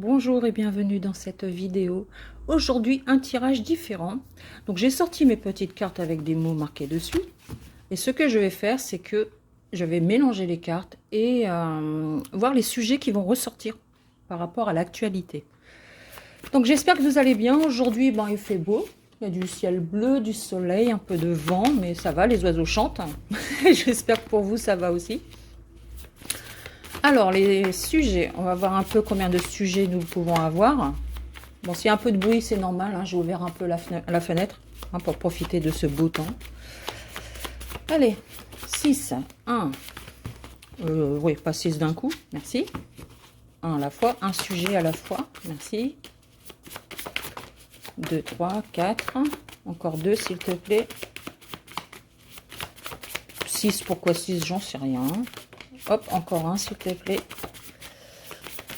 Bonjour et bienvenue dans cette vidéo. Aujourd'hui, un tirage différent. Donc j'ai sorti mes petites cartes avec des mots marqués dessus. Et ce que je vais faire, c'est que je vais mélanger les cartes et voir les sujets qui vont ressortir par rapport à l'actualité. Donc j'espère que vous allez bien. Aujourd'hui, il fait beau. Il y a du ciel bleu, du soleil, un peu de vent, mais ça va, les oiseaux chantent. J'espère que pour vous, ça va aussi. Alors, les sujets, on va voir un peu combien de sujets nous pouvons avoir. Bon, s'il y a un peu de bruit, c'est normal, hein, j'ai ouvert un peu la fenêtre pour profiter de ce beau temps. Allez, 6, 1, oui, pas 6 d'un coup, merci. Un à la fois, un sujet à la fois, merci. 2, 3, 4, encore 2 s'il te plaît. 6, pourquoi 6, j'en sais rien. Hop, encore un s'il te plaît.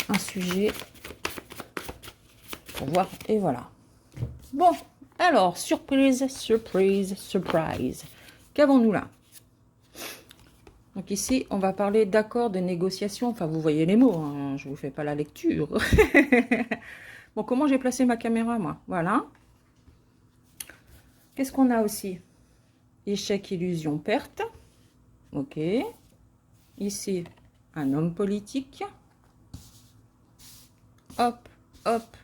Un sujet. Pour voir, et voilà. Bon, alors, surprise, surprise, surprise. Qu'avons-nous là? Donc ici, on va parler d'accord de négociation. Enfin, vous voyez les mots, hein, je ne vous fais pas la lecture. Bon, comment j'ai placé ma caméra, moi? Voilà. Qu'est-ce qu'on a aussi? Échec, illusion, perte. Ok. Ici, un homme politique. Hop, hop.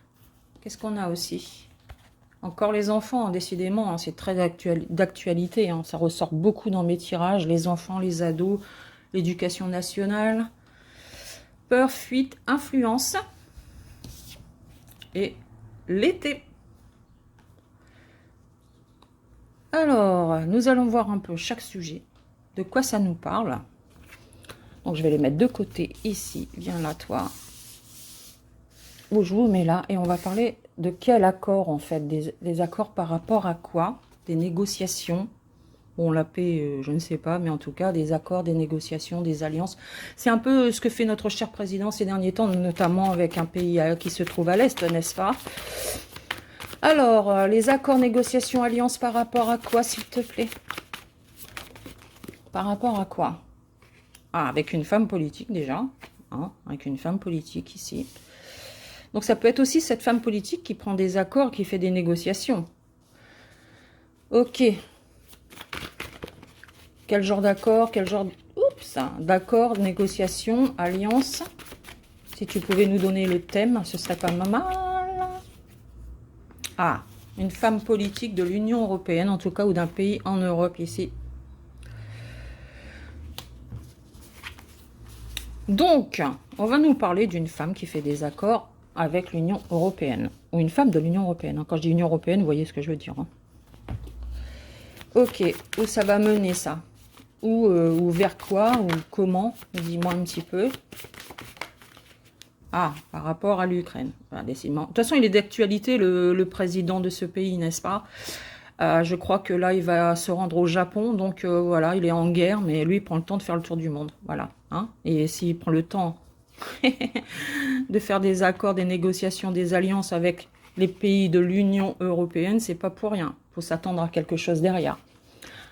Qu'est-ce qu'on a aussi? Encore les enfants, décidément, hein, c'est très d'actualité. Hein, ça ressort beaucoup dans mes tirages. Les enfants, les ados, l'éducation nationale. Peur, fuite, influence. Et l'été. Alors, nous allons voir un peu chaque sujet. De quoi ça nous parle? Donc, je vais les mettre de côté ici. Viens là, toi. Où je vous mets là. Et on va parler de quel accord, en fait. Des accords par rapport à quoi? Des négociations. Bon, la paix, je ne sais pas. Mais en tout cas, des accords, des négociations, des alliances. C'est un peu ce que fait notre cher président ces derniers temps. Notamment avec un pays qui se trouve à l'Est, n'est-ce pas? Alors, les accords, négociations, alliances par rapport à quoi, s'il te plaît? Par rapport à quoi? Ah, avec une femme politique déjà, hein, avec une femme politique ici. Donc ça peut être aussi cette femme politique qui prend des accords, qui fait des négociations. Ok. Quel genre d'accord, quel genre... Oups, d'accord, négociation, alliance. Si tu pouvais nous donner le thème, ce serait pas mal. Ah, une femme politique de l'Union européenne, en tout cas, ou d'un pays en Europe ici. Donc, on va nous parler d'une femme qui fait des accords avec l'Union européenne. Ou une femme de l'Union européenne. Quand je dis Union européenne, vous voyez ce que je veux dire. Hein. Ok, où ça va mener ça? Ou vers quoi? Ou comment? Dis-moi un petit peu. Ah, par rapport à l'Ukraine. Enfin, décidément. De toute façon, il est d'actualité, le président de ce pays, n'est-ce pas? Je crois que là, il va se rendre au Japon. Donc, voilà, il est en guerre. Mais lui, il prend le temps de faire le tour du monde. Voilà. Hein, et s'il prend le temps de faire des accords, des négociations, des alliances avec les pays de l'Union européenne, c'est pas pour rien. Il faut s'attendre à quelque chose derrière.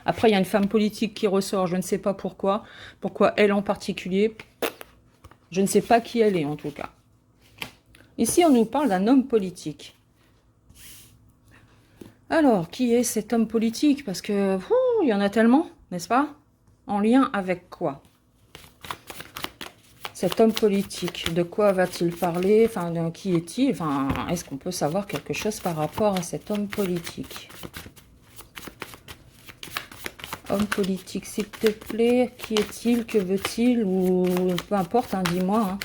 Après, il y a une femme politique qui ressort. Je ne sais pas pourquoi. Pourquoi elle en particulier? Je ne sais pas qui elle est, en tout cas. Ici, on nous parle d'un homme politique. Alors, qui est cet homme politique? Parce que, il y en a tellement, n'est-ce pas? En lien avec quoi? Cet homme politique, de quoi va-t-il parler? Enfin, de qui est-il? Enfin, est-ce qu'on peut savoir quelque chose par rapport à cet homme politique? Homme politique, s'il te plaît. Qui est-il? Que veut-il? Ou peu importe, hein, dis-moi. Hein.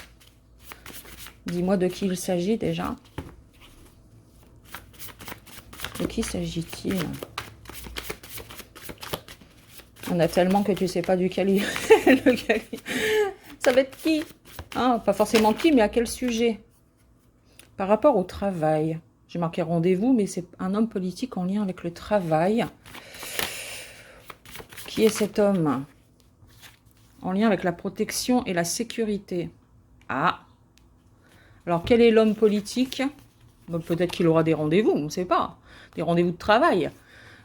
Dis-moi de qui il s'agit déjà. De qui s'agit-il? On a tellement que tu sais pas duquel il... lequel il... Ça va être qui? Hein, pas forcément qui, mais à quel sujet? Par rapport au travail. J'ai marqué rendez-vous, mais c'est un homme politique en lien avec le travail. Qui est cet homme? En lien avec la protection et la sécurité. Ah. Alors, quel est l'homme politique? Bon, peut-être qu'il aura des rendez-vous, on ne sait pas. Des rendez-vous de travail.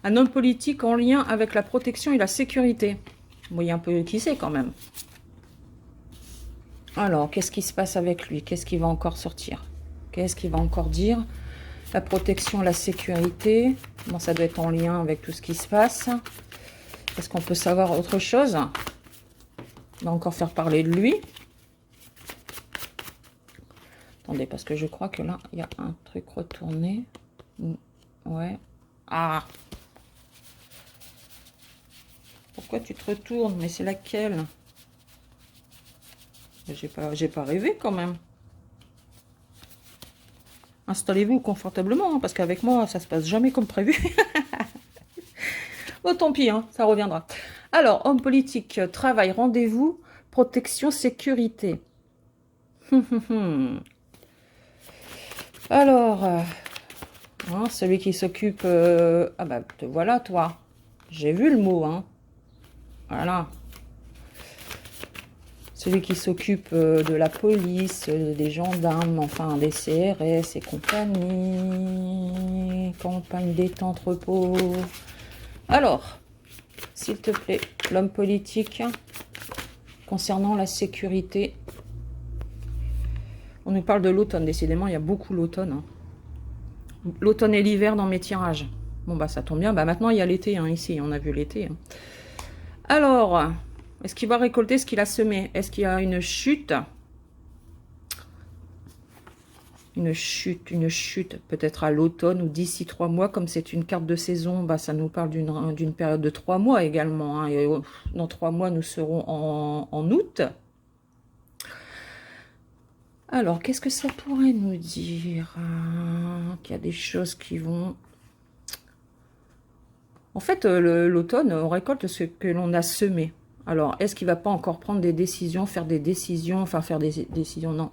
Un homme politique en lien avec la protection et la sécurité. Vous voyez un peu qui c'est quand même. Alors, qu'est-ce qui se passe avec lui? Qu'est-ce qui va encore sortir? Qu'est-ce qu'il va encore dire? La protection, la sécurité. Bon, ça doit être en lien avec tout ce qui se passe. Est-ce qu'on peut savoir autre chose? On va encore faire parler de lui. Attendez, parce que je crois que là, il y a un truc retourné. Ouais. Ah! Pourquoi tu te retournes? Mais c'est laquelle? J'ai pas rêvé quand même. Installez-vous confortablement, hein, parce qu'avec moi, ça se passe jamais comme prévu. Bon, tant pis, hein, ça reviendra. Alors, homme politique, travail, rendez-vous, protection, sécurité. Alors, hein, celui qui s'occupe... ah bah, te voilà, toi. J'ai vu le mot, hein. Voilà. Celui qui s'occupe de la police, des gendarmes, enfin des CRS et compagnie. Campagne détente, repos. Alors, s'il te plaît, l'homme politique, concernant la sécurité. On nous parle de l'automne, décidément, il y a beaucoup l'automne. Hein. L'automne et l'hiver dans mes tirages. Bon, bah ça tombe bien. Bah maintenant, il y a l'été, hein, ici, on a vu l'été. Hein. Alors... est-ce qu'il va récolter ce qu'il a semé? Est-ce qu'il y a une chute? Une chute, peut-être à l'automne ou d'ici 3 mois. Comme c'est une carte de saison, bah, ça nous parle d'une période de 3 mois également. Hein, et dans 3 mois, nous serons en août. Alors, qu'est-ce que ça pourrait nous dire? Qu'il y a des choses qui vont... En fait, l'automne, on récolte ce que l'on a semé. Alors, est-ce qu'il ne va pas encore prendre des décisions, faire des décisions, enfin faire des décisions, non.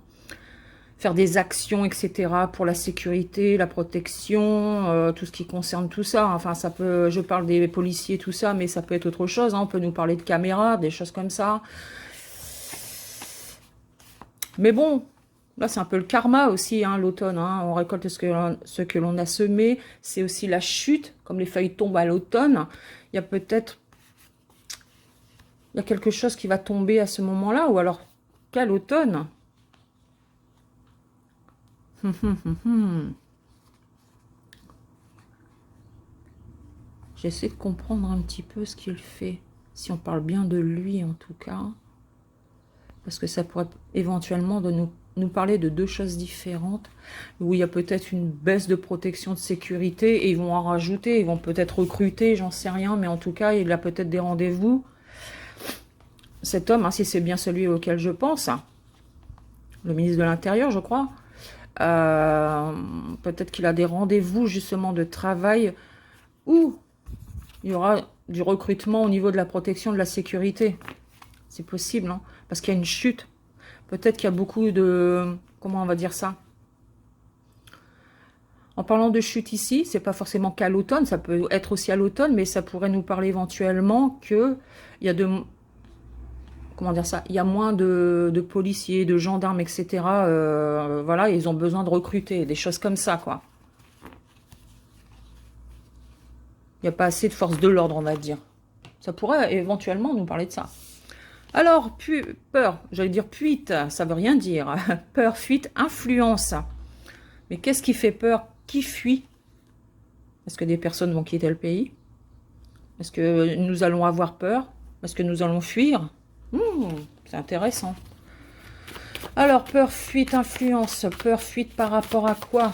Faire des actions, etc. pour la sécurité, la protection, tout ce qui concerne tout ça. Enfin, ça peut, je parle des policiers, tout ça, mais ça peut être autre chose. Hein. On peut nous parler de caméras, des choses comme ça. Mais bon, là, c'est un peu le karma aussi, hein, l'automne. Hein. On récolte ce que l'on a semé. C'est aussi la chute, comme les feuilles tombent à l'automne. Il y a peut-être... il y a quelque chose qui va tomber à ce moment-là, ou alors qu'à l'automne. J'essaie de comprendre un petit peu ce qu'il fait. Si on parle bien de lui, en tout cas. Parce que ça pourrait éventuellement nous parler de 2 choses différentes. Où il y a peut-être une baisse de protection de sécurité. Et ils vont en rajouter. Ils vont peut-être recruter, j'en sais rien. Mais en tout cas, il a peut-être des rendez-vous. Cet homme, hein, si c'est bien celui auquel je pense, hein, le ministre de l'Intérieur, je crois, peut-être qu'il a des rendez-vous justement de travail où il y aura du recrutement au niveau de la protection de la sécurité. C'est possible, hein, parce qu'il y a une chute. Peut-être qu'il y a beaucoup de... comment on va dire ça? En parlant de chute ici, c'est pas forcément qu'à l'automne, ça peut être aussi à l'automne, mais ça pourrait nous parler éventuellement qu'il y a de... comment dire ça, il y a moins de policiers, de gendarmes, etc. Voilà, ils ont besoin de recruter, des choses comme ça, quoi. Il n'y a pas assez de force de l'ordre, on va dire. Ça pourrait éventuellement nous parler de ça. Alors, peur, j'allais dire fuite, ça veut rien dire. Peur, fuite, influence. Mais qu'est-ce qui fait peur? Qui fuit? Est-ce que des personnes vont quitter le pays? Est-ce que nous allons avoir peur? Est-ce que nous allons fuir? C'est intéressant. Alors, peur, fuite, influence. Peur, fuite par rapport à quoi?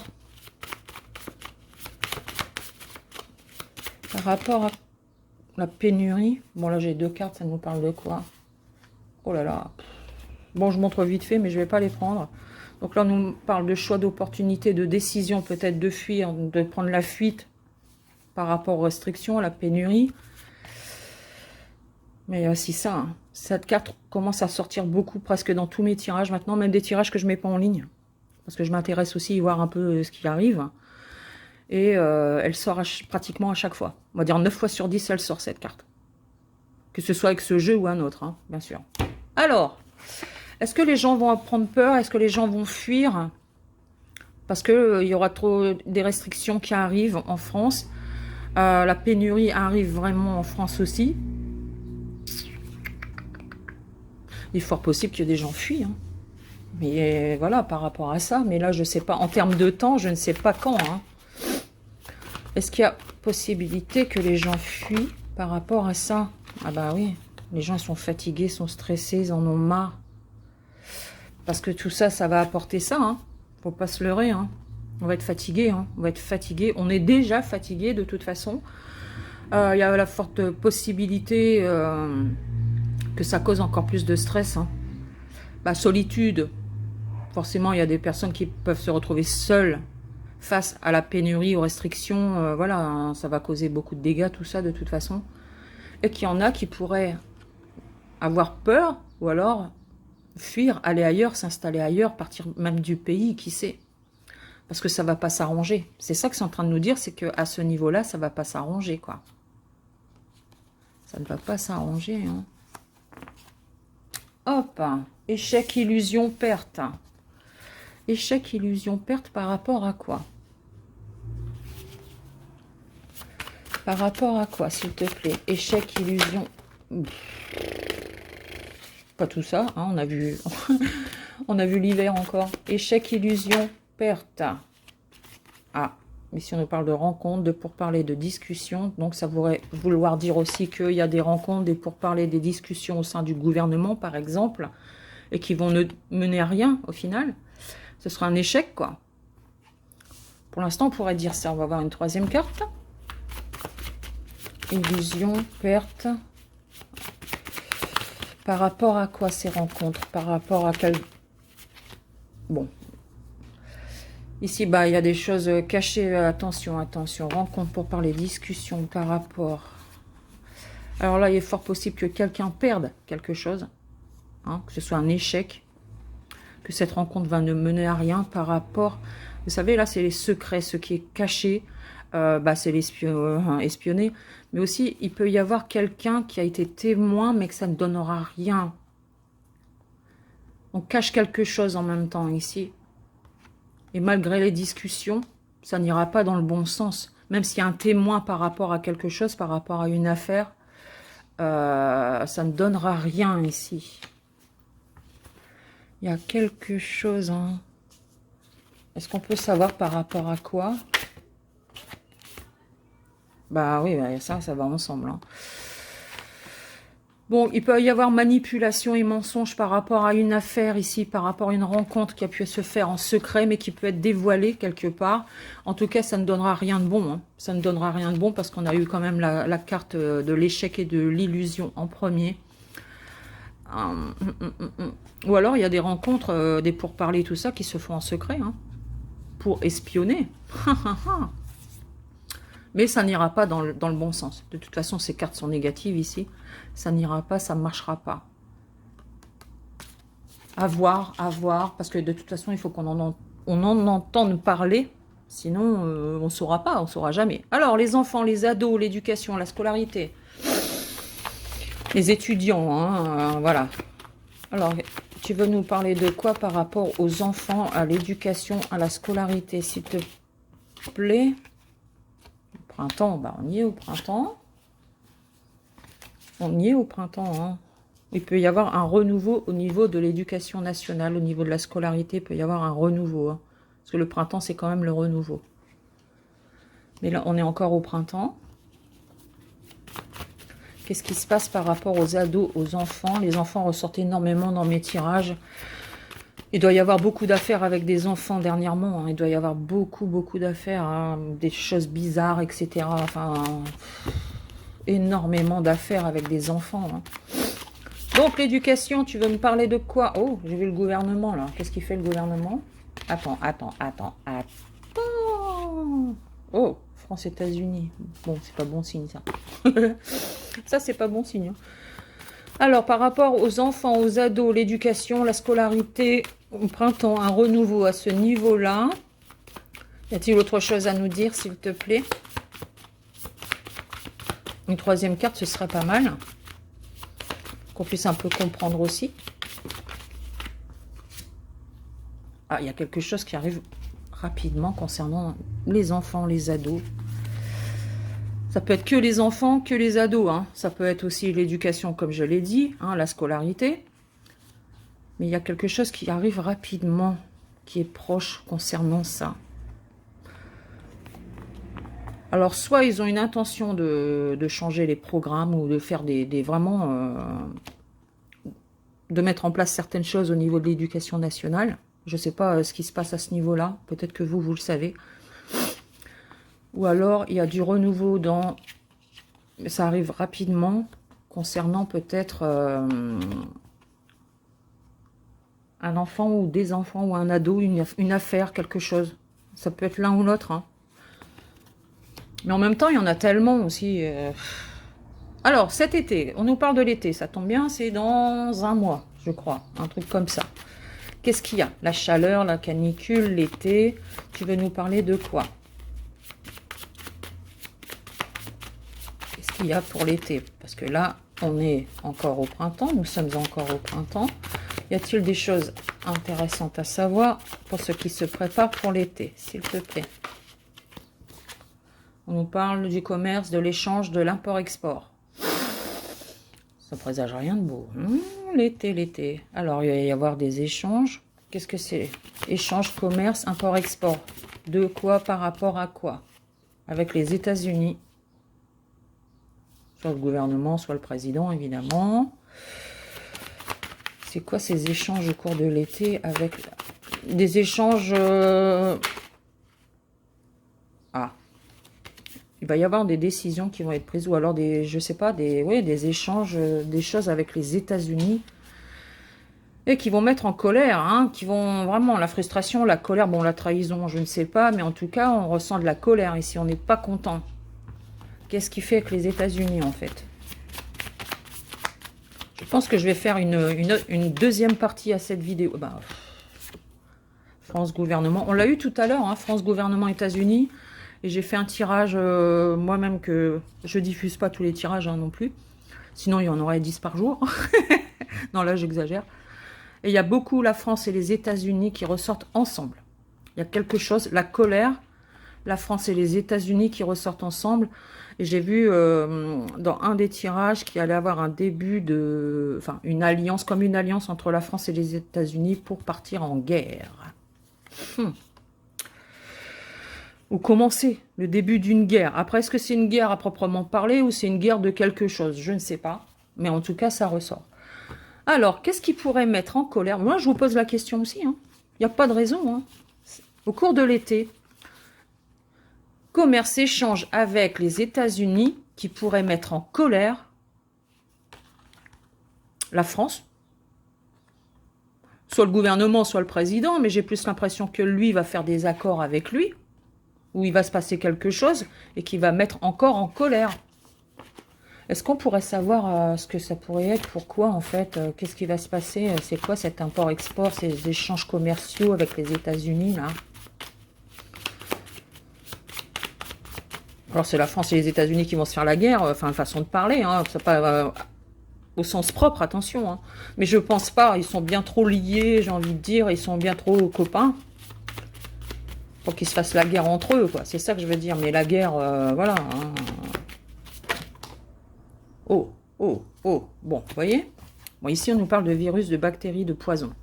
Par rapport à la pénurie. Bon, là, j'ai 2 cartes. Ça nous parle de quoi? Oh là là. Bon, je montre vite fait, mais je ne vais pas les prendre. Donc là, on nous parle de choix d'opportunité, de décision, peut-être de fuir, de prendre la fuite par rapport aux restrictions, à la pénurie. Mais c'est ça, hein. Cette carte commence à sortir beaucoup, presque dans tous mes tirages maintenant, même des tirages que je ne mets pas en ligne. Parce que je m'intéresse aussi à voir un peu ce qui arrive. Et elle sort pratiquement à chaque fois. On va dire 9 fois sur 10, elle sort cette carte. Que ce soit avec ce jeu ou un autre, hein, bien sûr. Alors, est-ce que les gens vont prendre peur? Est-ce que les gens vont fuir? Parce qu'il y aura trop des restrictions qui arrivent en France. La pénurie arrive vraiment en France aussi. Il est fort possible que des gens fuient. Hein. Mais voilà, par rapport à ça. Mais là, je sais pas. En termes de temps, je ne sais pas quand. Hein. Est-ce qu'il y a possibilité que les gens fuient par rapport à ça? Ah bah oui. Les gens ils sont fatigués, sont stressés, ils en ont marre. Parce que tout ça, ça va apporter ça. Hein. Faut pas se leurrer. Hein. On va être fatigué. Hein. On va être fatigué. On est déjà fatigué de toute façon. Il y a la forte possibilité que ça cause encore plus de stress. Hein. Bah, solitude. Forcément, il y a des personnes qui peuvent se retrouver seules face à la pénurie, aux restrictions. Voilà, hein, ça va causer beaucoup de dégâts, tout ça, de toute façon. Et qu'il y en a qui pourraient avoir peur, ou alors fuir, aller ailleurs, s'installer ailleurs, partir même du pays, qui sait. Parce que ça va pas s'arranger. C'est ça que c'est en train de nous dire, c'est qu'à ce niveau-là, ça va pas s'arranger, quoi. Ça ne va pas s'arranger, hein. Hop, échec, illusion, perte. Échec, illusion, perte par rapport à quoi? Par rapport à quoi, s'il te plaît? Échec, illusion. Pas tout ça, hein, on a vu, on a vu l'hiver encore. Échec, illusion, perte. Ah, mais si on nous parle de rencontres, de pourparlers, de discussions, donc ça pourrait vouloir dire aussi qu'il y a des rencontres, des pourparlers, des discussions au sein du gouvernement, par exemple, et qui vont ne mener à rien, au final. Ce sera un échec, quoi. Pour l'instant, on pourrait dire ça. On va avoir une troisième carte. Illusion, perte. Par rapport à quoi ces rencontres? Par rapport à quel... Bon. Ici, bah, il y a des choses cachées. Attention, attention. Rencontre pour parler, discussion par rapport... Alors là, il est fort possible que quelqu'un perde quelque chose. Hein, que ce soit un échec. Que cette rencontre va ne mener à rien par rapport... Vous savez, là, c'est les secrets, ce qui est caché. Bah, c'est l'espionner. Mais aussi, il peut y avoir quelqu'un qui a été témoin, mais que ça ne donnera rien. On cache quelque chose en même temps ici. Et malgré les discussions, ça n'ira pas dans le bon sens. Même s'il y a un témoin par rapport à quelque chose, par rapport à une affaire, ça ne donnera rien ici. Il y a quelque chose, hein. Est-ce qu'on peut savoir par rapport à quoi? Bah oui, bah ça va ensemble. Hein. Bon, il peut y avoir manipulation et mensonge par rapport à une affaire ici, par rapport à une rencontre qui a pu se faire en secret, mais qui peut être dévoilée quelque part. En tout cas, ça ne donnera rien de bon. Hein. Ça ne donnera rien de bon parce qu'on a eu quand même la carte de l'échec et de l'illusion en premier. Ou alors, il y a des rencontres, des pourparlers, tout ça, qui se font en secret, hein, pour espionner. Mais ça n'ira pas dans le bon sens. De toute façon, ces cartes sont négatives ici. Ça n'ira pas, ça ne marchera pas. À voir, parce que de toute façon, il faut qu'on en entende parler. Sinon, on ne saura pas, on ne saura jamais. Alors, les enfants, les ados, l'éducation, la scolarité. Les étudiants, hein, voilà. Alors, tu veux nous parler de quoi par rapport aux enfants, à l'éducation, à la scolarité, s'il te plaît? Printemps, bah on y est au printemps. On y est au printemps. Hein. Il peut y avoir un renouveau au niveau de l'éducation nationale, au niveau de la scolarité, il peut y avoir un renouveau. Hein. Parce que le printemps, c'est quand même le renouveau. Mais là, on est encore au printemps. Qu'est-ce qui se passe par rapport aux ados, aux enfants? Les enfants ressortent énormément dans mes tirages. Il doit y avoir beaucoup d'affaires avec des enfants dernièrement. Hein. Il doit y avoir beaucoup d'affaires. Hein. Des choses bizarres, etc. Enfin, énormément d'affaires avec des enfants. Hein. Donc, l'éducation, tu veux me parler de quoi? Oh, j'ai vu le gouvernement, là. Qu'est-ce qu'il fait, le gouvernement? Attends. Oh, France-États-Unis. Bon, c'est pas bon signe, ça. Ça, c'est pas bon signe. Hein. Alors, par rapport aux enfants, aux ados, l'éducation, la scolarité, au printemps, un renouveau à ce niveau-là. Y a-t-il autre chose à nous dire, s'il te plaît? Une troisième carte, ce serait pas mal. Qu'on puisse un peu comprendre aussi. Ah, il y a quelque chose qui arrive rapidement concernant les enfants, les ados. Ça peut être que les enfants, que les ados. Hein. Ça peut être aussi l'éducation, comme je l'ai dit, hein, la scolarité. Mais il y a quelque chose qui arrive rapidement, qui est proche concernant ça. Alors, soit ils ont une intention de changer les programmes ou de faire vraiment... de mettre en place certaines choses au niveau de l'éducation nationale. Je ne sais pas ce qui se passe à ce niveau-là. Peut-être que vous le savez. Ou alors, il y a du renouveau dans... Ça arrive rapidement concernant peut-être un enfant ou des enfants ou un ado, une affaire, quelque chose. Ça peut être l'un ou l'autre. Hein. Mais en même temps, il y en a tellement aussi. Alors, cet été, on nous parle de l'été. Ça tombe bien, c'est dans un mois, je crois. Un truc comme ça. Qu'est-ce qu'il y a? La chaleur, la canicule, l'été. Tu veux nous parler de quoi? Qu'est-ce qu'il y a pour l'été? Parce que là, on est encore au printemps. Nous sommes encore au printemps. Y a-t-il des choses intéressantes à savoir pour ceux qui se préparent pour l'été, s'il te plaît? On nous parle du commerce, de l'échange, de l'import-export. Ça présage rien de beau. L'été, l'été. Alors, il va y avoir des échanges. Qu'est-ce que c'est? Échange, commerce, import-export. De quoi par rapport à quoi? Avec les États-Unis. Soit le gouvernement, soit le président, évidemment. C'est quoi ces échanges au cours de l'été avec des échanges... Ah. Il va y avoir des décisions qui vont être prises ou alors des, je sais pas, des échanges, des choses avec les États-Unis et qui vont mettre en colère, hein, qui vont vraiment, la frustration, la colère, bon, la trahison, je ne sais pas, mais en tout cas, on ressent de la colère ici, on n'est pas content. Qu'est-ce qui fait avec les États-Unis, en fait? Je pense que je vais faire une deuxième partie à cette vidéo. Ben, France gouvernement, on l'a eu tout à l'heure, hein, France gouvernement États-Unis. Et j'ai fait un tirage moi-même que je diffuse pas tous les tirages hein, non plus. Sinon, il y en aurait 10 par jour. Non, là, j'exagère. Et il y a beaucoup la France et les États-Unis qui ressortent ensemble. Il y a quelque chose, la colère, la France et les États-Unis qui ressortent ensemble. Et j'ai vu dans un des tirages qu'il allait avoir un début de... Enfin, une alliance, comme une alliance entre la France et les États-Unis pour partir en guerre. Ou commencer le début d'une guerre. Après, est-ce que c'est une guerre à proprement parler ou c'est une guerre de quelque chose? Je ne sais pas. Mais en tout cas, ça ressort. Alors, qu'est-ce qui pourrait mettre en colère? Moi, je vous pose la question aussi. Il n'y a pas de raison. Hein. Au cours de l'été, commerce, échange avec les États-Unis qui pourrait mettre en colère la France. Soit le gouvernement, soit le président. Mais j'ai plus l'impression que lui va faire des accords avec lui. Où il va se passer quelque chose et qui va mettre encore en colère. Est-ce qu'on pourrait savoir ce que ça pourrait être? Pourquoi, en fait? Qu'est-ce qui va se passer? C'est quoi cet import-export, ces échanges commerciaux avec les États-Unis, là? Alors, c'est la France et les États-Unis qui vont se faire la guerre. Enfin, façon de parler, hein. C'est pas au sens propre, attention. Hein. Mais je pense pas. Ils sont bien trop liés, j'ai envie de dire. Ils sont bien trop copains. Pour qu'ils se fassent la guerre entre eux, quoi. C'est ça que je veux dire. Mais la guerre, voilà. Hein. Oh, oh, oh. Bon, vous voyez? Bon, ici, on nous parle de virus, de bactéries, de poison.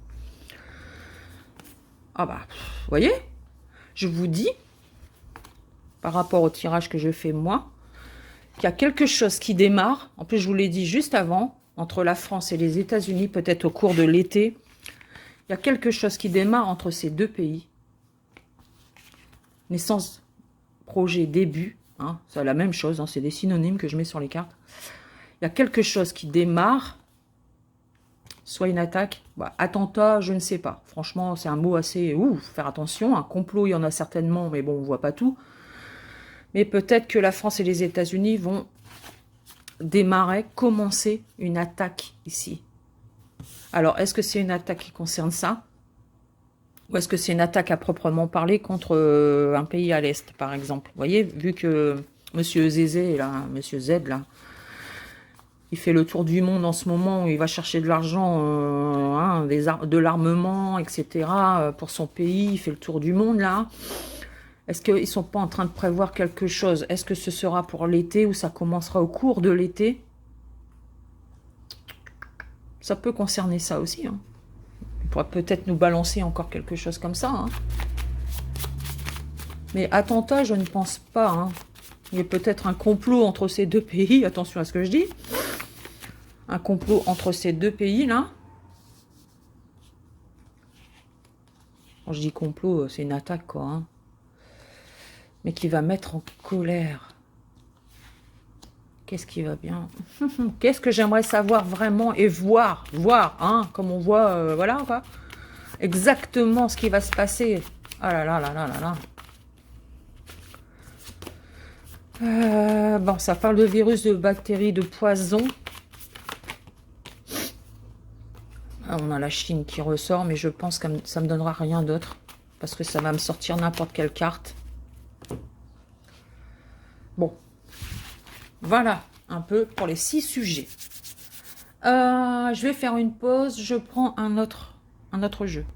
Ah bah, vous voyez? Je vous dis, par rapport au tirage que je fais moi, qu'il y a quelque chose qui démarre. En plus, je vous l'ai dit juste avant, entre la France et les États-Unis, peut-être au cours de l'été. Il y a quelque chose qui démarre entre ces deux pays. Naissance, projet, début, hein, c'est la même chose, hein, c'est des synonymes que je mets sur les cartes. Il y a quelque chose qui démarre, soit une attaque, bah, attentat, je ne sais pas. Franchement, c'est un mot assez... Ouf, faire attention, un complot, il y en a certainement, mais bon, on ne voit pas tout. Mais peut-être que la France et les États-Unis vont démarrer, commencer une attaque ici. Alors, est-ce que c'est une attaque qui concerne ça? Ou est-ce que c'est une attaque à proprement parler contre un pays à l'Est, par exemple? Vous voyez, vu que Monsieur Zézé, là, Monsieur Z, là, il fait le tour du monde en ce moment, où il va chercher de l'argent, hein, de l'armement, etc., pour son pays, il fait le tour du monde, là. Est-ce qu'ils ne sont pas en train de prévoir quelque chose? Est-ce que ce sera pour l'été ou ça commencera au cours de l'été? Ça peut concerner ça aussi, hein. pourrait peut-être nous balancer encore quelque chose comme ça. Hein. Mais attentat, je ne pense pas. Hein. Il y a peut-être un complot entre ces deux pays. Attention à ce que je dis. Un complot entre ces deux pays, là. Quand je dis complot, c'est une attaque, quoi. Hein. Mais qui va mettre en colère. Qu'est-ce qui va bien? Qu'est-ce que j'aimerais savoir vraiment et voir, hein, comme on voit, voilà, quoi. Exactement ce qui va se passer. Ah là là là là là là. Bon, ça parle de virus, de bactéries, de poison. Ah, on a la Chine qui ressort, mais je pense que ça me donnera rien d'autre. Parce que ça va me sortir n'importe quelle carte. Bon. Voilà, un peu pour les 6 sujets. Je vais faire une pause. Je prends un autre jeu.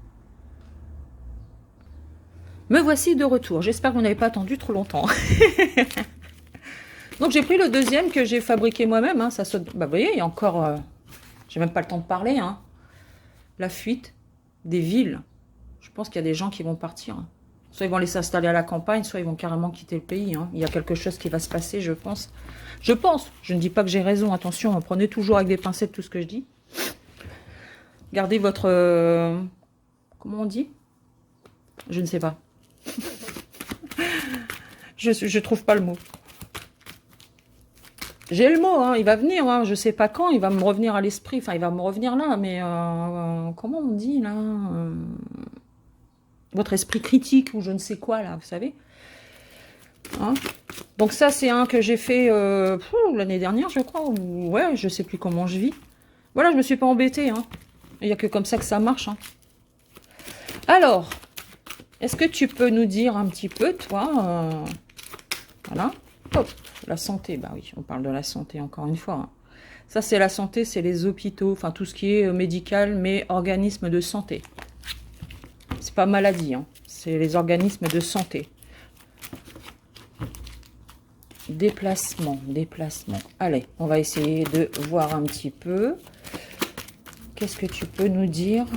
Me voici de retour. J'espère que vous n'avez pas attendu trop longtemps. Donc, j'ai pris le deuxième que j'ai fabriqué moi-même. Hein. Ça saute. Bah, vous voyez, il y a encore... j'ai même pas le temps de parler. Hein. La fuite des villes. Je pense qu'il y a des gens qui vont partir. Hein. Soit ils vont aller s'installer à la campagne, soit ils vont carrément quitter le pays. Hein. Il y a quelque chose qui va se passer, je pense. Je pense. Je ne dis pas que j'ai raison. Attention, prenez toujours avec des pincettes tout ce que je dis. Gardez votre... comment on dit? Je ne sais pas. je trouve pas le mot. J'ai le mot, hein, il va venir. Hein, je ne sais pas quand, il va me revenir à l'esprit. Enfin, il va me revenir là, mais... comment on dit, là votre esprit critique ou je ne sais quoi là, vous savez. Hein, donc ça c'est un que j'ai fait l'année dernière je crois, ou ouais, je sais plus comment je vis. Voilà, je me suis pas embêtée. Hein. Il n'y a que comme ça que ça marche. Hein. Alors, est-ce que tu peux nous dire un petit peu, toi, voilà, hop, la santé, bah oui, on parle de la santé encore une fois. Hein. Ça c'est la santé, c'est les hôpitaux, enfin tout ce qui est médical, mais organisme de santé. C'est pas maladie, hein. C'est les organismes de santé. Déplacement. Allez, on va essayer de voir un petit peu. Qu'est-ce que tu peux nous dire?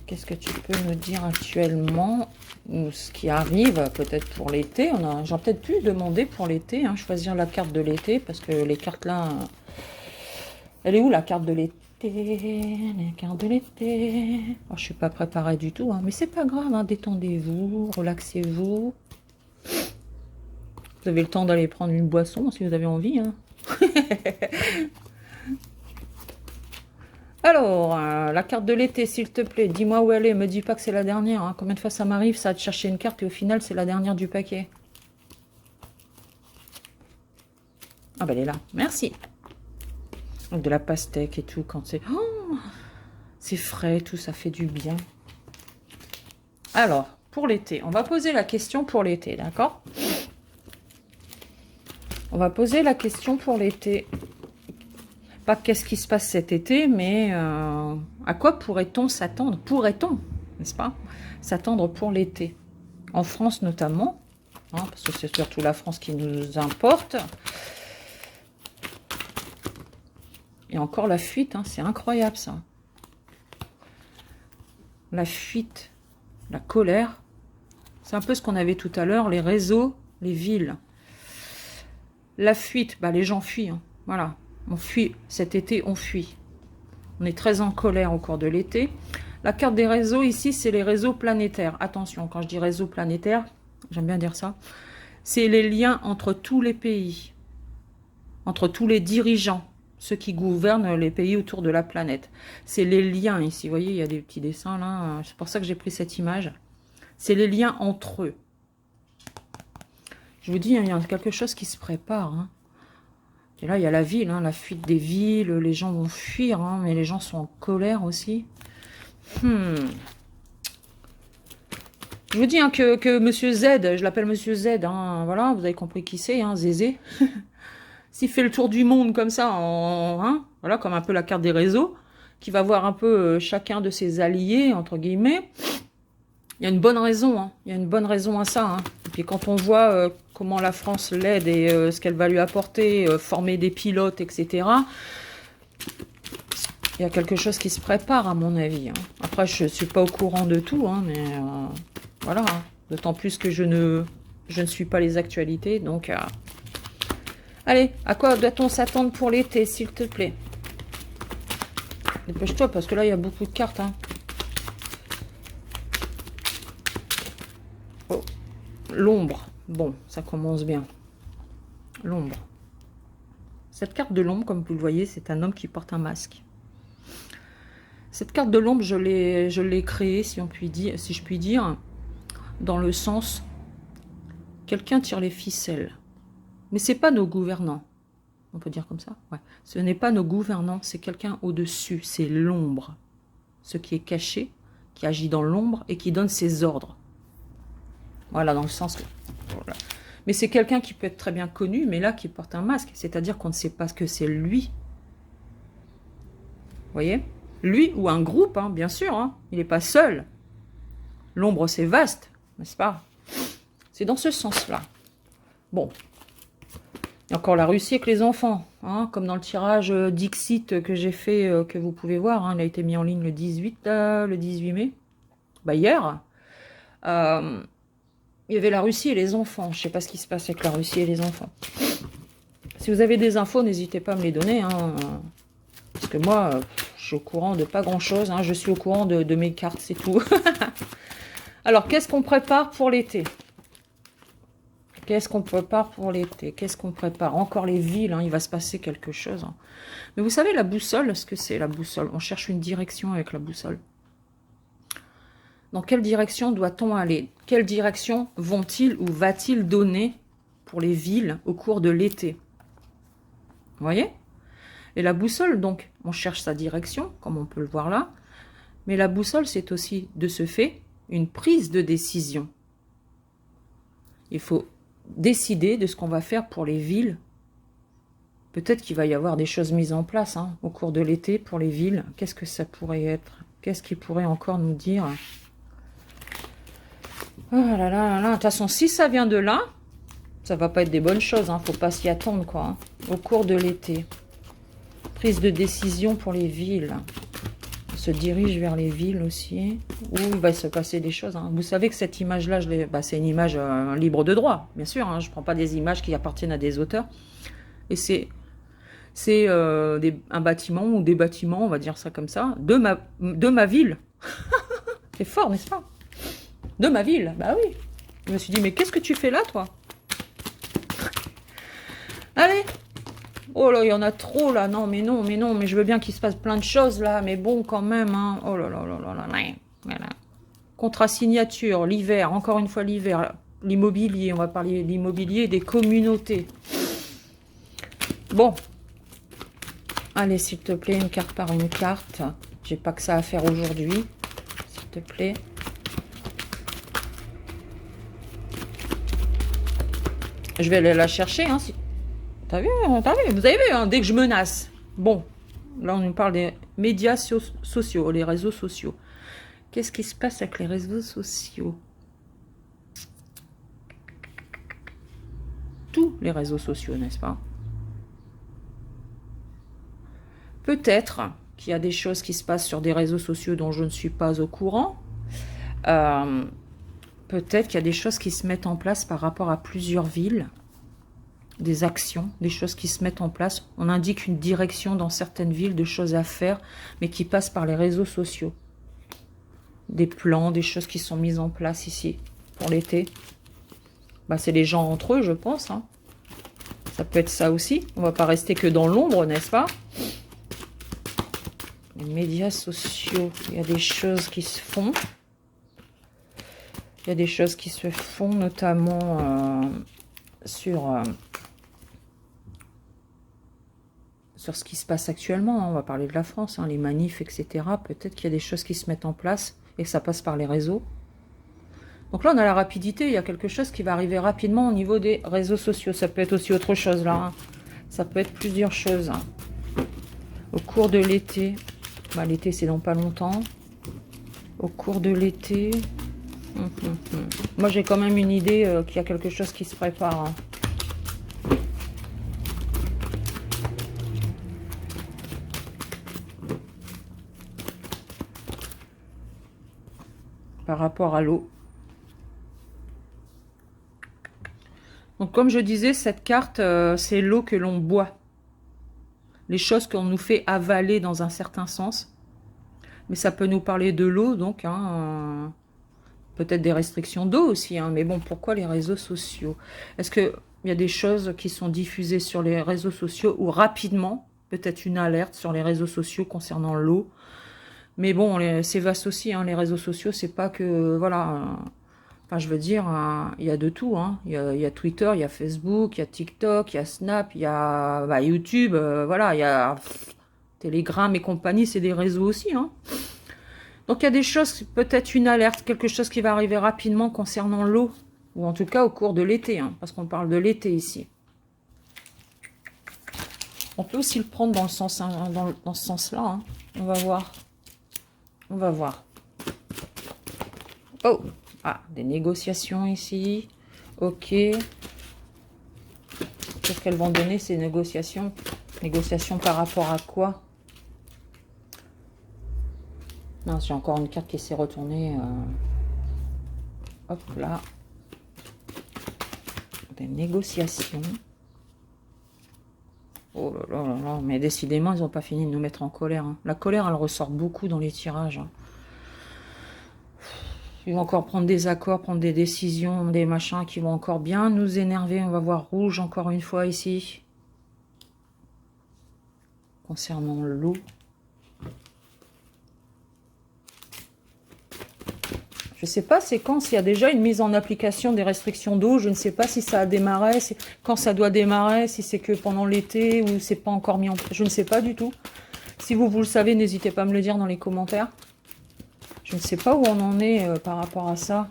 Qu'est-ce que tu peux nous dire actuellement? Ce qui arrive peut-être pour l'été. J'aurais peut-être pu demander pour l'été, hein, choisir la carte de l'été, parce que les cartes là... Elle est où la carte de l'été? Les cartes de l'été. Oh, je suis pas préparée du tout, hein, mais c'est pas grave, hein, détendez-vous, relaxez-vous. Vous avez le temps d'aller prendre une boisson si vous avez envie. Hein. Alors, la carte de l'été, s'il te plaît, dis-moi où elle est. Me dis pas que c'est la dernière. Hein. Combien de fois ça m'arrive, ça, de chercher une carte et au final, c'est la dernière du paquet. Ah, ben elle est là. Merci. De la pastèque et tout, quand c'est... Oh, c'est frais, tout, ça fait du bien. Alors, pour l'été, on va poser la question pour l'été, d'accord? On va poser la question pour l'été. Pas qu'est-ce qui se passe cet été, mais à quoi pourrait-on s'attendre? Pourrait-on, n'est-ce pas, s'attendre pour l'été? En France notamment, hein, parce que c'est surtout la France qui nous importe. Et encore la fuite, hein, c'est incroyable ça. La fuite, la colère. C'est un peu ce qu'on avait tout à l'heure, les réseaux, les villes. La fuite, bah, les gens fuient. Hein. Voilà, on fuit. Cet été, on fuit. On est très en colère au cours de l'été. La carte des réseaux, ici, c'est les réseaux planétaires. Attention, quand je dis réseau planétaire, j'aime bien dire ça, c'est les liens entre tous les pays, entre tous les dirigeants, ceux qui gouvernent les pays autour de la planète. C'est les liens ici. Vous voyez, il y a des petits dessins là. C'est pour ça que j'ai pris cette image. C'est les liens entre eux. Je vous dis, hein, il y a quelque chose qui se prépare. Hein. Et là, il y a la ville, hein, la fuite des villes. Les gens vont fuir, hein, mais les gens sont en colère aussi. Je vous dis hein, que Monsieur Z, je l'appelle Monsieur Z. Hein, voilà, vous avez compris qui c'est, hein, Zézé. S'il fait le tour du monde comme ça, hein, voilà, comme un peu la carte des réseaux, qui va voir un peu chacun de ses alliés, entre guillemets, il y a une bonne raison, hein, il y a une bonne raison à ça. Hein. Et puis quand on voit comment la France l'aide et ce qu'elle va lui apporter, former des pilotes, etc., Il y a quelque chose qui se prépare, à mon avis. Hein. Après, je ne suis pas au courant de tout, hein, mais voilà. Hein. D'autant plus que je ne suis pas les actualités. Donc, allez, à quoi doit-on s'attendre pour l'été, s'il te plaît? Dépêche-toi, parce que là, il y a beaucoup de cartes. Hein. Oh. L'ombre. Bon, ça commence bien. L'ombre. Cette carte de l'ombre, comme vous le voyez, c'est un homme qui porte un masque. Cette carte de l'ombre, je l'ai créée, si je puis dire, dans le sens, quelqu'un tire les ficelles. Mais c'est pas nos gouvernants. On peut dire comme ça? Ouais. Ce n'est pas nos gouvernants, c'est quelqu'un au-dessus, c'est l'ombre. Ce qui est caché, qui agit dans l'ombre et qui donne ses ordres. Voilà, dans le sens que... Voilà. Mais c'est quelqu'un qui peut être très bien connu, mais là, qui porte un masque. C'est-à-dire qu'on ne sait pas ce que c'est lui. Vous voyez? Lui ou un groupe, hein, bien sûr. Hein. Il n'est pas seul. L'ombre, c'est vaste, n'est-ce pas? C'est dans ce sens-là. Bon. Il y a encore la Russie avec les enfants. Hein, comme dans le tirage Dixit que j'ai fait, que vous pouvez voir. Hein, il a été mis en ligne le 18 mai. Bah, hier. Il y avait la Russie et les enfants. Je ne sais pas ce qui se passe avec la Russie et les enfants. Si vous avez des infos, n'hésitez pas à me les donner. Hein, parce que moi, je suis au courant de pas grand-chose. Hein, je suis au courant de mes cartes, c'est tout. Alors, qu'est-ce qu'on prépare pour l'été? Qu'est-ce qu'on prépare pour l'été? Qu'est-ce qu'on prépare? Encore les villes, hein, il va se passer quelque chose. Hein. Mais vous savez, la boussole, ce que c'est la boussole? On cherche une direction avec la boussole. Dans quelle direction doit-on aller? Quelle direction vont-ils ou va-t-il donner pour les villes au cours de l'été? Vous voyez? Et la boussole, donc, on cherche sa direction, comme on peut le voir là. Mais la boussole, c'est aussi, de ce fait, une prise de décision. Il faut décider de ce qu'on va faire pour les villes. Peut-être qu'il va y avoir des choses mises en place hein, au cours de l'été pour les villes. Qu'est-ce que ça pourrait être? Qu'est-ce qu'il pourrait encore nous dire? Oh là là là là. De toute façon, si ça vient de là, ça va pas être des bonnes choses. Hein. Faut pas s'y attendre, quoi. Hein. Au cours de l'été. Prise de décision pour les villes. On se dirige vers les villes aussi. Où il va se passer des choses. Hein. Vous savez que cette image-là, c'est une image libre de droit, bien sûr. Hein. Je ne prends pas des images qui appartiennent à des auteurs. Et c'est un bâtiment ou des bâtiments, on va dire ça comme ça, de ma ville. C'est fort, n'est-ce pas? De ma ville, bah oui. Je me suis dit, mais qu'est-ce que tu fais là, toi? Allez. Oh là, il y en a trop, là. Non, mais non, mais je veux bien qu'il se passe plein de choses, là. Mais bon, quand même, hein. Oh là là là là là. Voilà. Contrat signature, l'hiver, encore une fois l'hiver. L'immobilier, on va parler de l'immobilier des communautés. Bon. Allez, s'il te plaît, une carte par une carte. J'ai pas que ça à faire aujourd'hui. S'il te plaît. Je vais aller la chercher. Hein, si... T'as vu, vous avez vu, hein, dès que je menace. Bon, là, on nous parle des médias sociaux, les réseaux sociaux. Qu'est-ce qui se passe avec les réseaux sociaux? Tous les réseaux sociaux, n'est-ce pas? Peut-être qu'il y a des choses qui se passent sur des réseaux sociaux dont je ne suis pas au courant. Peut-être qu'il y a des choses qui se mettent en place par rapport à plusieurs villes. Des actions, des choses qui se mettent en place. On indique une direction dans certaines villes de choses à faire, mais qui passent par les réseaux sociaux. Des plans, des choses qui sont mises en place ici pour l'été. Bah, c'est les gens entre eux, je pense. Hein. Ça peut être ça aussi. On ne va pas rester que dans l'ombre, n'est-ce pas? Les médias sociaux, il y a des choses qui se font. Il y a des choses qui se font, notamment sur ce qui se passe actuellement. Hein. On va parler de la France, hein, les manifs, etc. Peut-être qu'il y a des choses qui se mettent en place et que ça passe par les réseaux. Donc là, on a la rapidité. Il y a quelque chose qui va arriver rapidement au niveau des réseaux sociaux. Ça peut être aussi autre chose, là. Hein. Ça peut être plusieurs choses. Hein. Au cours de l'été. Bah, l'été, c'est dans pas longtemps. Au cours de l'été... Moi, j'ai quand même une idée qu'il y a quelque chose qui se prépare. Hein. par rapport à l'eau. Donc comme je disais, cette carte, c'est l'eau que l'on boit. Les choses qu'on nous fait avaler dans un certain sens. Mais ça peut nous parler de l'eau, donc hein, peut-être des restrictions d'eau aussi. Hein, mais bon, pourquoi les réseaux sociaux? Est-ce qu'il y a des choses qui sont diffusées sur les réseaux sociaux ou rapidement, peut-être une alerte sur les réseaux sociaux concernant l'eau? Mais bon, c'est vaste aussi, hein, les réseaux sociaux, c'est pas que, voilà, enfin je veux dire, il y a de tout, hein. Il y a Twitter, il y a Facebook, il y a TikTok, il y a Snap, il y a YouTube, voilà, il y a Telegram et compagnie, c'est des réseaux aussi, hein. Donc il y a des choses, peut-être une alerte, quelque chose qui va arriver rapidement concernant l'eau, ou en tout cas au cours de l'été, hein, parce qu'on parle de l'été ici. On peut aussi le prendre dans le sens, hein, dans ce sens-là, hein. On va voir. On va voir. Oh, ah, des négociations ici. Ok. Qu'est-ce qu'elles vont donner ces négociations? Négociations par rapport à quoi? Non, j'ai encore une carte qui s'est retournée. Hop là. Des négociations. Oh là là là là. Mais décidément, ils n'ont pas fini de nous mettre en colère. Hein. La colère, elle ressort beaucoup dans les tirages. Hein. Ils vont encore prendre des accords, prendre des décisions, des machins qui vont encore bien nous énerver. On va voir rouge encore une fois ici. Concernant l'eau. Je ne sais pas c'est quand, s'il y a déjà une mise en application des restrictions d'eau. Je ne sais pas si ça a démarré, quand ça doit démarrer, si c'est que pendant l'été ou c'est pas encore mis en place. Je ne sais pas du tout. Si vous le savez, n'hésitez pas à me le dire dans les commentaires. Je ne sais pas où on en est par rapport à ça.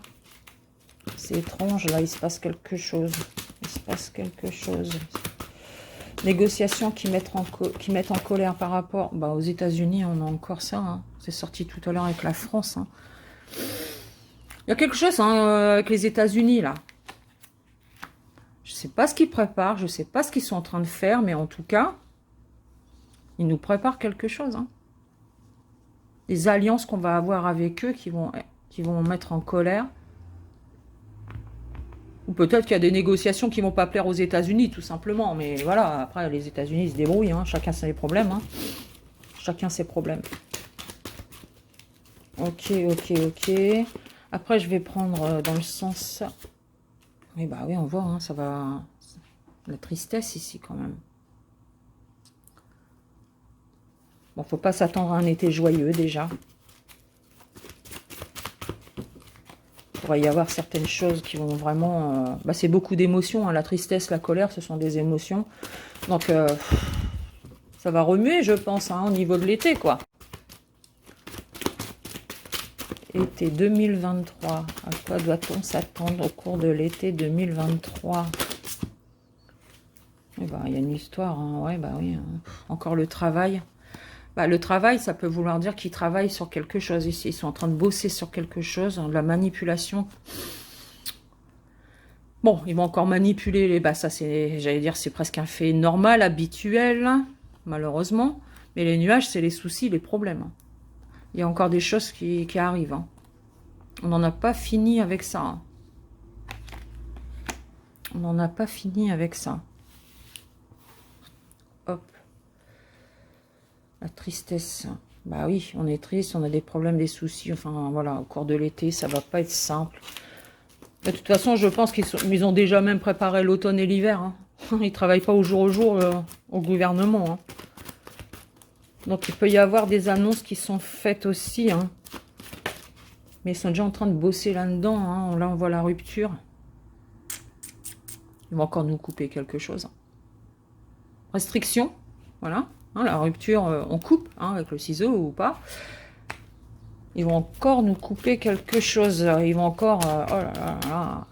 C'est étrange, là, il se passe quelque chose. Il se passe quelque chose. Négociations qui mettent en colère par rapport... Bah, aux États-Unis, on a encore ça. Hein. C'est sorti tout à l'heure avec la France. Hein. Il y a quelque chose hein, avec les États-Unis, là. Je ne sais pas ce qu'ils préparent, je ne sais pas ce qu'ils sont en train de faire, mais en tout cas, ils nous préparent quelque chose. Hein. Des alliances qu'on va avoir avec eux qui vont mettre en colère. Ou peut-être qu'il y a des négociations qui ne vont pas plaire aux États-Unis, tout simplement. Mais voilà, après, les États-Unis se débrouillent. Hein. Chacun ses problèmes. Hein. Chacun ses problèmes. Ok, ok, ok. Après, je vais prendre dans le sens... Oui, bah oui, on voit, hein, ça va... La tristesse ici, quand même. Bon, faut pas s'attendre à un été joyeux, déjà. Il pourrait y avoir certaines choses qui vont vraiment... Bah, c'est beaucoup d'émotions, hein. La tristesse, la colère, ce sont des émotions. Donc, ça va remuer, je pense, hein, au niveau de l'été, quoi. Été 2023. À quoi doit-on s'attendre au cours de l'été 2023? Eh ben, il y a une histoire, hein. Ouais, bah oui. Hein. Encore le travail. Bah, le travail, ça peut vouloir dire qu'ils travaillent sur quelque chose ici. Ils sont en train de bosser sur quelque chose, hein, de la manipulation. Bon, ils vont encore manipuler les... Bah, ça, c'est, j'allais dire, c'est presque un fait normal, habituel, malheureusement. Mais les nuages, c'est les soucis, les problèmes. Il y a encore des choses qui arrivent. Hein. On n'en a pas fini avec ça. Hein. On n'en a pas fini avec ça. Hop. La tristesse. Bah oui, on est triste, on a des problèmes, des soucis. Enfin, voilà, au cours de l'été, ça va pas être simple. De toute façon, je pense qu'ils ont déjà même préparé l'automne et l'hiver. Hein. Ils ne travaillent pas au jour au gouvernement. Hein. Donc, il peut y avoir des annonces qui sont faites aussi. Hein. Mais ils sont déjà en train de bosser là-dedans. Hein. Là, on voit la rupture. Ils vont encore nous couper quelque chose. Restriction. Voilà. Hein, la rupture, on coupe hein, avec le ciseau ou pas. Ils vont encore nous couper quelque chose. Ils vont encore... oh là là là.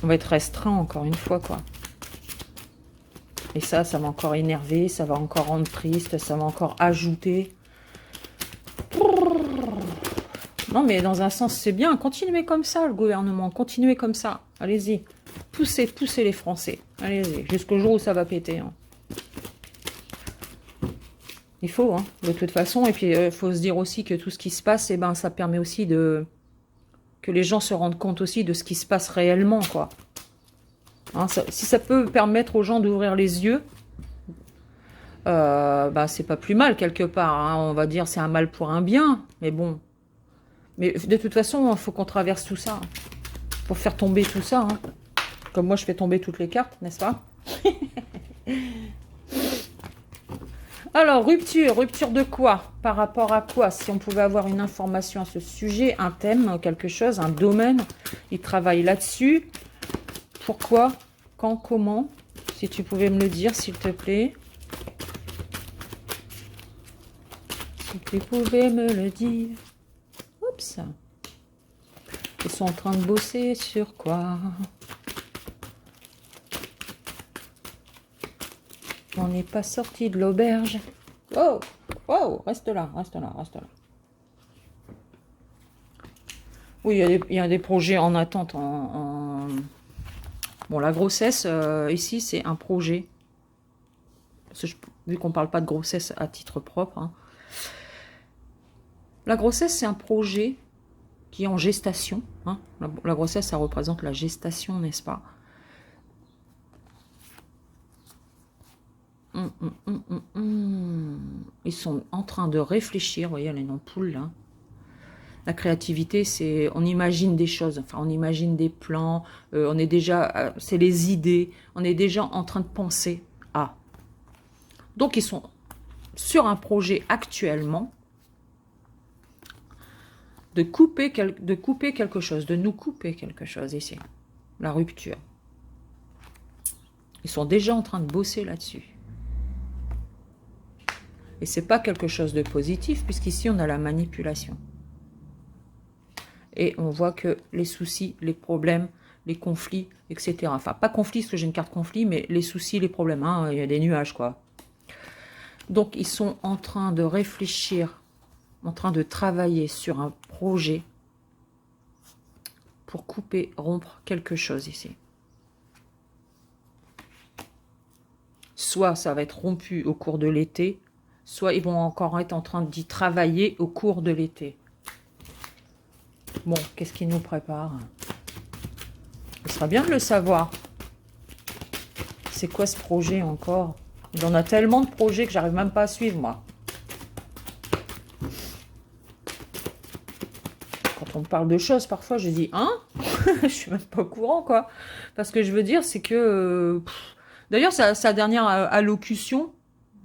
On va être restreint encore une fois, quoi. Et ça va encore énerver, ça va encore rendre triste, ça va encore ajouter. Non, mais dans un sens, c'est bien. Continuez comme ça, le gouvernement. Continuez comme ça. Allez-y. Poussez, poussez les Français. Allez-y. Jusqu'au jour où ça va péter. Hein. Il faut, hein, de toute façon. Et puis, il faut se dire aussi que tout ce qui se passe, eh ben, ça permet aussi de... que les gens se rendent compte aussi de ce qui se passe réellement, quoi. Hein, si ça peut permettre aux gens d'ouvrir les yeux, bah, c'est pas plus mal, quelque part. Hein. On va dire c'est un mal pour un bien, mais bon. Mais de toute façon, il faut qu'on traverse tout ça. Pour faire tomber tout ça. Hein. Comme moi, je fais tomber toutes les cartes, n'est-ce pas? Alors, rupture. Rupture de quoi? Par rapport à quoi? Si on pouvait avoir une information à ce sujet, un thème, quelque chose, un domaine. Il travaille là-dessus. Pourquoi? Quand? Comment? Si tu pouvais me le dire, s'il te plaît. Si tu pouvais me le dire. Oups. Ils sont en train de bosser sur quoi? On n'est pas sorti de l'auberge. Oh, oh, reste là, reste là, reste là. Oui, il y a des projets en attente. Bon, la grossesse, ici, c'est un projet. Parce que vu qu'on ne parle pas de grossesse à titre propre. Hein. La grossesse, c'est un projet qui est en gestation. Hein. La grossesse, ça représente la gestation, n'est-ce pas? Ils sont en train de réfléchir. Vous voyez, il y a une ampoule là. La créativité, c'est, on imagine des choses, enfin, on imagine des plans, on est déjà, c'est les idées, on est déjà en train de penser à. Donc, ils sont sur un projet actuellement de couper quelque chose, de nous couper quelque chose ici. La rupture. Ils sont déjà en train de bosser là-dessus. Et c'est pas quelque chose de positif, puisqu'ici, on a la manipulation. Et on voit que les soucis, les problèmes, les conflits, etc. Enfin, pas conflits, parce que j'ai une carte conflit, mais les soucis, les problèmes. Hein, il y a des nuages, quoi. Donc, ils sont en train de réfléchir, en train de travailler sur un projet pour couper, rompre quelque chose ici. Soit ça va être rompu au cours de l'été, soit ils vont encore être en train d'y travailler au cours de l'été. Bon, qu'est-ce qui nous prépare? Ce serait bien de le savoir. C'est quoi ce projet encore? Il en a tellement de projets que j'arrive même pas à suivre, moi. Quand on me parle de choses, parfois, je dis, hein? Je suis même pas au courant, quoi. Parce que je veux dire, c'est que... D'ailleurs, sa dernière allocution,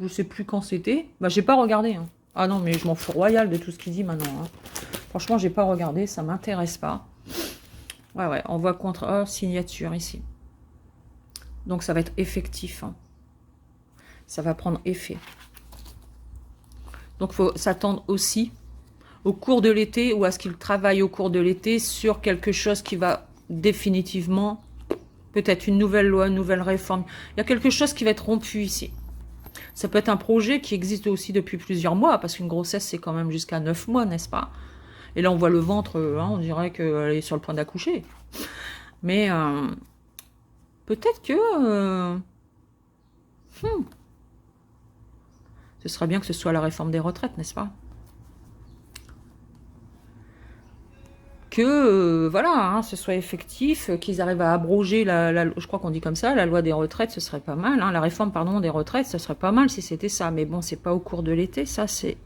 je sais plus quand c'était, bah, j'ai pas regardé. Hein. Ah non, mais je m'en fous royal de tout ce qu'il dit maintenant. Hein. Franchement, j'ai pas regardé, ça m'intéresse pas. Ouais, ouais, on voit contre signature ici. Donc, ça va être effectif. Hein. Ça va prendre effet. Donc, il faut s'attendre aussi au cours de l'été ou à ce qu'il travaille au cours de l'été sur quelque chose qui va définitivement, peut-être une nouvelle loi, une nouvelle réforme. Il y a quelque chose qui va être rompu ici. Ça peut être un projet qui existe aussi depuis plusieurs mois, parce qu'une grossesse, c'est quand même jusqu'à 9 mois, n'est-ce pas? Et là, on voit le ventre, hein, on dirait qu'elle est sur le point d'accoucher. Mais peut-être que... ce serait bien que ce soit la réforme des retraites, n'est-ce pas? Que, voilà, hein, ce soit effectif, qu'ils arrivent à abroger, je crois qu'on dit comme ça, la loi des retraites, ce serait pas mal. Hein, la réforme, pardon, des retraites, ce serait pas mal si c'était ça. Mais bon, c'est pas au cours de l'été, ça, c'est...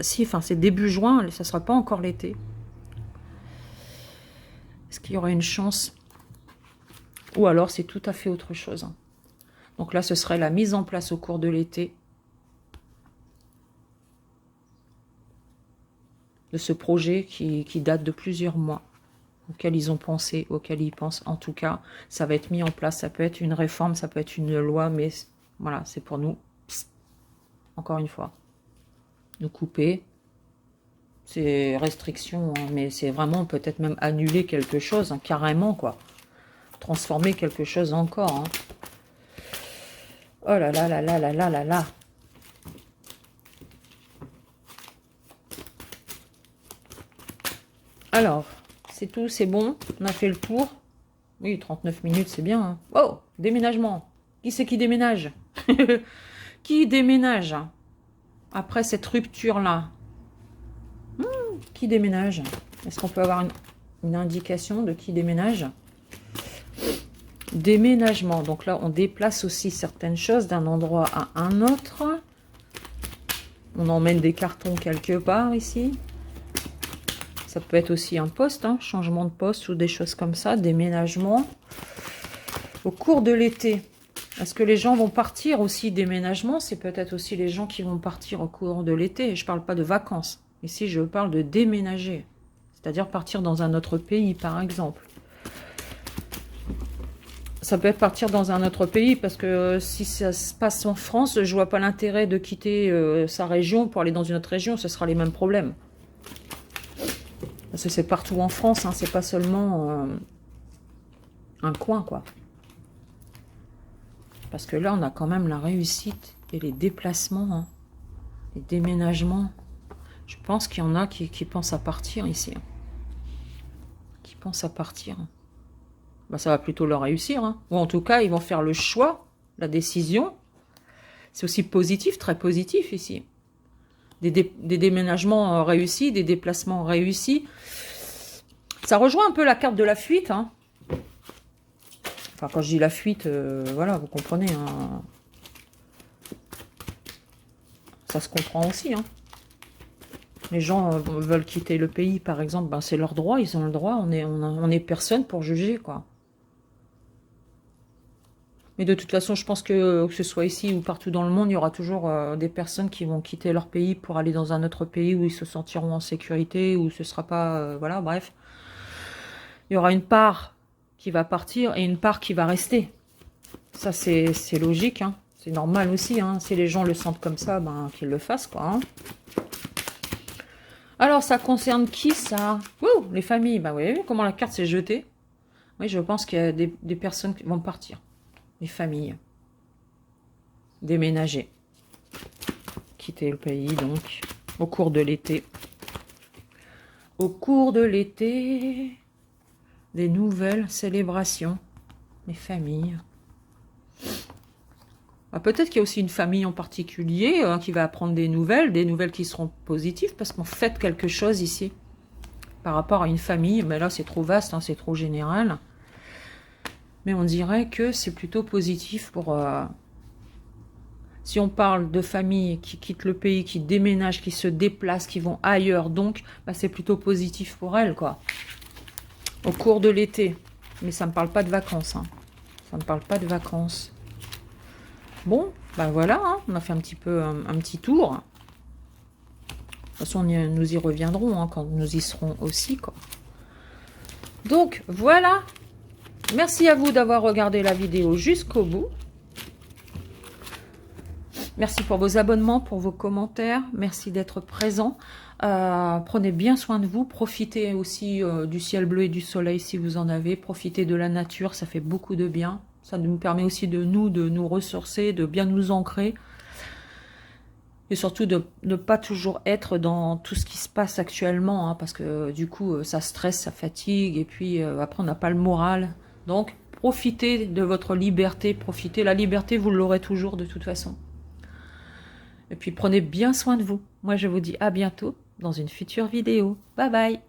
Si, enfin, c'est début juin, ça sera pas encore l'été. Est-ce qu'il y aura une chance? Ou alors, c'est tout à fait autre chose. Hein. Donc là, ce serait la mise en place au cours de l'été de ce projet qui date de plusieurs mois, auquel ils ont pensé, auquel ils pensent. En tout cas, ça va être mis en place. Ça peut être une réforme, ça peut être une loi, mais voilà, c'est pour nous. Psst, encore une fois, nous couper. C'est restriction, hein, mais c'est vraiment peut-être même annuler quelque chose, hein, carrément, quoi. Transformer quelque chose encore. Hein. Oh là là là là là là là là. Alors, c'est tout, c'est bon. On a fait le tour. Oui, 39 minutes, c'est bien. Hein. Oh, déménagement. Qui c'est qui déménage? Qui déménage? après cette rupture-là, qui déménage? Est-ce qu'on peut avoir une indication de qui déménage? Déménagement. Donc là, on déplace aussi certaines choses d'un endroit à un autre. On emmène des cartons quelque part ici. Ça peut être aussi un poste, hein, changement de poste ou des choses comme ça, déménagement. Au cours de l'été, est-ce que les gens vont partir aussi? Déménagement, c'est peut-être aussi les gens qui vont partir au cours de l'été. Je ne parle pas de vacances. Ici, je parle de déménager. C'est-à-dire partir dans un autre pays, par exemple. Ça peut être partir dans un autre pays, parce que si ça se passe en France, je vois pas l'intérêt de quitter sa région pour aller dans une autre région. Ce sera les mêmes problèmes. Parce que c'est partout en France, hein, c'est pas seulement un coin, quoi. Parce que là, on a quand même la réussite et les déplacements, hein, les déménagements. Je pense qu'il y en a qui pensent à partir ici. Hein. Qui pensent à partir. Bah, ça va plutôt leur réussir. Hein. Ou en tout cas, ils vont faire le choix, la décision. C'est aussi positif, très positif ici. Des déménagements réussis, des déplacements réussis. Ça rejoint un peu la carte de la fuite. Hein. Enfin, quand je dis la fuite, voilà, vous comprenez. Hein. Ça se comprend aussi. Hein. Les gens veulent quitter le pays, par exemple, ben, c'est leur droit, ils ont le droit, on est personne pour juger, quoi. Mais de toute façon, je pense que ce soit ici ou partout dans le monde, il y aura toujours des personnes qui vont quitter leur pays pour aller dans un autre pays où ils se sentiront en sécurité, où ce sera pas... voilà, bref. Il y aura une part qui va partir et une part qui va rester. Ça, c'est logique, hein. C'est normal aussi, hein. Si les gens le sentent comme ça, ben, qu'ils le fassent, quoi, hein. Alors, ça concerne qui, ça? Ouh, les familles. Bah, vous voyez comment la carte s'est jetée? Oui, je pense qu'il y a des personnes qui vont partir. Les familles. Déménager. Quitter le pays, donc, au cours de l'été. Au cours de l'été, des nouvelles célébrations. Les familles. Bah, peut-être qu'il y a aussi une famille en particulier qui va apprendre des nouvelles qui seront positives, parce qu'on fait quelque chose ici par rapport à une famille. Mais là, c'est trop vaste, hein, c'est trop général. Mais on dirait que c'est plutôt positif pour... si on parle de familles qui quittent le pays, qui déménagent, qui se déplacent, qui vont ailleurs, donc bah, c'est plutôt positif pour elles, quoi. Au cours de l'été. Mais ça ne me parle pas de vacances. Hein. Ça ne parle pas de vacances. Bon, ben voilà, hein, on a fait un petit peu un petit tour. De toute façon, nous y reviendrons hein, quand nous y serons aussi, quoi. Donc, voilà. Merci à vous d'avoir regardé la vidéo jusqu'au bout. Merci pour vos abonnements, pour vos commentaires. Merci d'être présents. Prenez bien soin de vous. Profitez aussi du ciel bleu et du soleil si vous en avez. Profitez de la nature, ça fait beaucoup de bien. Ça nous permet aussi de nous ressourcer, de bien nous ancrer. Et surtout de ne pas toujours être dans tout ce qui se passe actuellement. Hein, parce que du coup, ça stresse, ça fatigue. Et puis après, on n'a pas le moral. Donc, profitez de votre liberté. Profitez. La liberté, vous l'aurez toujours de toute façon. Et puis, prenez bien soin de vous. Moi, je vous dis à bientôt dans une future vidéo. Bye bye.